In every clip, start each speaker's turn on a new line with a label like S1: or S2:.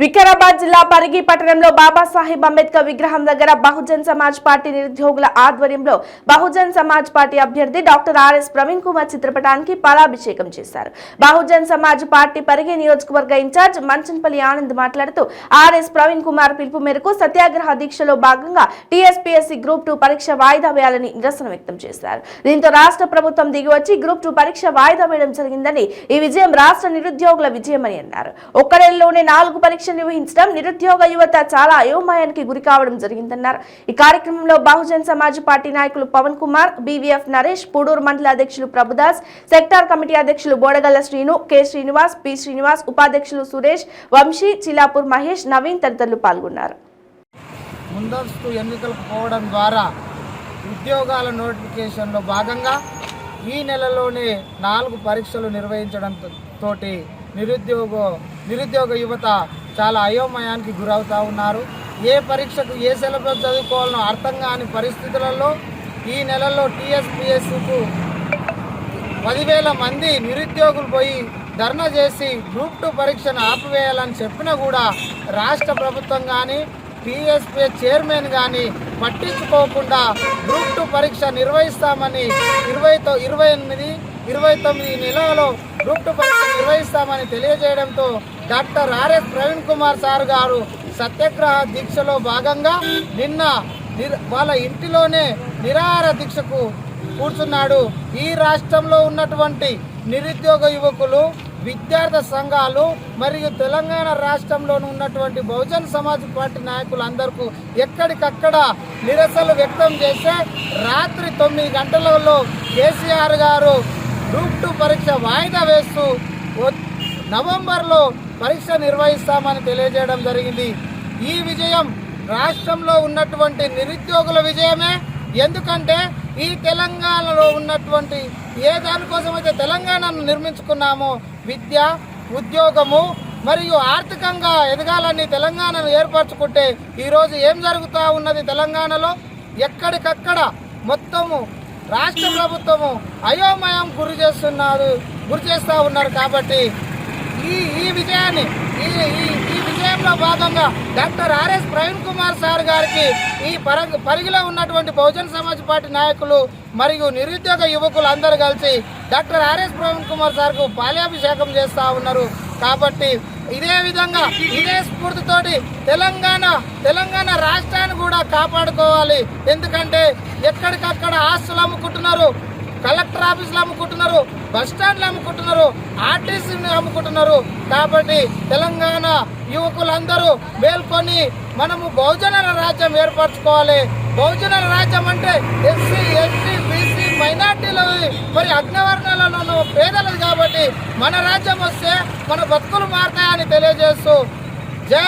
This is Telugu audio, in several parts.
S1: వికారాబాద్ జిల్లా పరిగి పట్టణంలో బాబాసాహెబ్ అంబేద్కర్ విగ్రహం దగ్గర బహుజన్ సమాజ్ పార్టీ నిరుద్యోగుల ఆధ్వర్యంలో బహుజన్ సమాజ్ పార్టీ అభ్యర్థి డాక్టర్ ఆర్ఎస్ ప్రవీణ్ కుమార్ చిత్రపటానికి పాలాభిషేకం చేశారు. బహుజన్ సమాజ్ పార్టీ పరిగి నియోజకవర్గ ఇన్ఛార్జ్ మంచన్పల్లి ఆనంద్ మాట్లాడుతూ ఆర్ఎస్ ప్రవీణ్ కుమార్ పిలుపు మేరకు సత్యాగ్రహ దీక్షలో భాగంగా టీఎస్పీఎస్సీ గ్రూప్ 2 పరీక్ష వాయిదా వేయాలని నిరసన వ్యక్తం చేశారు. దీంతో రాష్ట్ర ప్రభుత్వం దిగివచ్చి గ్రూప్ 2 పరీక్ష వాయిదా వేయడం జరిగిందని, ఈ విజయం రాష్ట్ర నిరుద్యోగుల విజయమని అన్నారు. ఒక్కడేళ్లలోనే 4 పరీక్ష నిర్వహించడం నిరుద్యోగ యువత చాలా అయోమయానికి గురి కావడం జరిగిందన్నారు. ఈ కార్యక్రమంలో బహుజన్ సమాజ్ పార్టీ నాయకులు పవన్ కుమార్, బీవీఎఫ్ నరేష్, పూడూరు మండల అధ్యక్షులు ప్రభుదాస్, సెక్టార్ కమిటీ అధ్యక్షులు బోడగల్ల శ్రీను, కె శ్రీనివాస్, పి శ్రీనివాస్, ఉపాధ్యక్షులు సురేష్, వంశీ, చిలాపూర్ మహేష్, నవీన్ తదితరులు పాల్గొన్నారు.
S2: ముందస్తు ఎన్నికలకు పోవడం ద్వారా ఉద్యోగాల నోటిఫికేషన్లో భాగంగా ఈ నెలలోనే 4 పరీక్షలు నిర్వహించడంతో నిరుద్యోగ యువత చాలా అయోమయానికి గురవుతూ ఉన్నారు. ఏ పరీక్షకు ఏ సిలబస్ చదువుకోవాలనో అర్థం కాని పరిస్థితులలో ఈ నెలలో టీఎస్పీఎస్సీకు 10,000 మంది నిరుద్యోగులు పోయి ధర్నా చేసి గ్రూప్ 2 పరీక్షను ఆపివేయాలని చెప్పినా కూడా రాష్ట్ర ప్రభుత్వం కానీ టీఎస్పీఎస్ చైర్మన్ కానీ పట్టించుకోకుండా గ్రూప్ 2 పరీక్ష నిర్వహిస్తామని 28, 29 నెలలో గ్రూప్ 2 పరీక్ష నిర్వహిస్తామని తెలియజేయడంతో doctor RS Praveen Kumar sir గారు సత్యాగ్రహ దీక్షలో భాగంగా నిన్న వాళ్ళ ఇంటిలోనే నిరాహార దీక్షకు కూర్చున్నాడు. ఈ రాష్ట్రంలో ఉన్నటువంటి నిరుద్యోగ యువకులు, విద్యార్థి సంఘాలు మరియు తెలంగాణ రాష్ట్రంలోనూ ఉన్నటువంటి బహుజన్ సమాజ్ పార్టీ నాయకులందరికీ ఎక్కడికక్కడ నిరసనలు వ్యక్తం చేస్తే రాత్రి 9 గంటలలో కేసీఆర్ గారు గ్రూప్ 2 పరీక్ష వాయిదా వేస్తూ నవంబర్లో పరీక్ష నిర్వహిస్తామని తెలియజేయడం జరిగింది. ఈ విజయం రాష్ట్రంలో ఉన్నటువంటి నిరుద్యోగుల విజయమే. ఎందుకంటే ఈ తెలంగాణలో ఉన్నటువంటి ఏ దానికోసమైతే తెలంగాణను నిర్మించుకున్నామో విద్య, ఉద్యోగము మరియు ఆర్థికంగా ఎదగాలని తెలంగాణను ఏర్పరచుకుంటే ఈరోజు ఏం జరుగుతూ ఉన్నది? తెలంగాణలో ఎక్కడికక్కడ మొత్తము రాష్ట్ర ప్రభుత్వము అయోమయం గురి చేస్తూ ఉన్నారు. కాబట్టి ఈ విజయంలో భాగంగా doctor RS Praveen Kumar sir గారికి ఈ పరిగిలో ఉన్నటువంటి బహుజన్ సమాజ్ పార్టీ నాయకులు మరియు నిరుద్యోగ యువకులు అందరూ కలిసి డాక్టర్ ఆర్ఎస్ ప్రవీణ్ కుమార్ సార్కు పాలాభిషేకం చేస్తూ ఉన్నారు. కాబట్టి ఇదే విధంగా ఇదే స్ఫూర్తితోటి తెలంగాణ రాష్ట్రాన్ని కూడా కాపాడుకోవాలి. ఎందుకంటే ఎక్కడికక్కడ ఆస్తులు అమ్ముకుంటున్నారు, కలెక్టర్ ఆఫీసులు అమ్ముకుంటున్నారు, బస్ స్టాండ్లు అమ్ముకుంటున్నారు, ఆర్టీసీని అమ్ముకుంటున్నారు. కాబట్టి తెలంగాణ యువకులందరూ మేల్కొని మనము బహుజనుల రాజ్యం ఏర్పరచుకోవాలి. బహుజనుల రాజ్యం అంటే ఎస్సీ, ఎస్టీ, బీసీ, మైనార్టీలు మరి అగ్రవర్ణాలలో పేదలది. కాబట్టి మన రాజ్యం వస్తే మన బతుకులు మారుతాయని తెలియజేస్తూ జై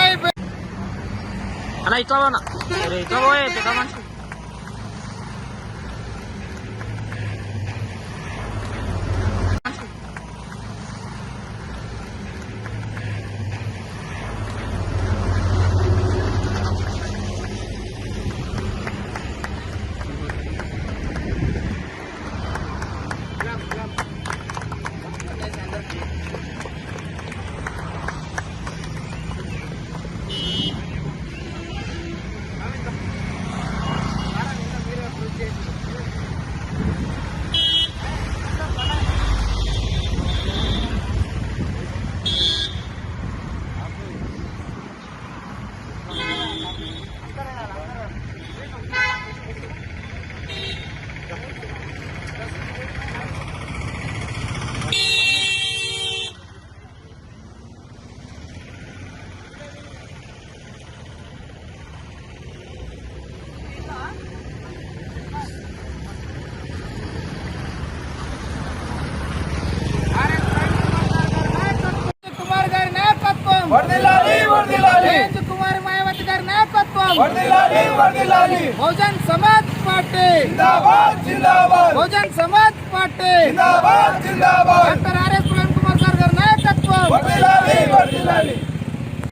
S2: కుమారి మాయావతి గారి నాయకత్వం, Bahujan Samaj party, Bahujan Samaj party, doctor RS Praveen Kumar sir గారి నాయకత్వం.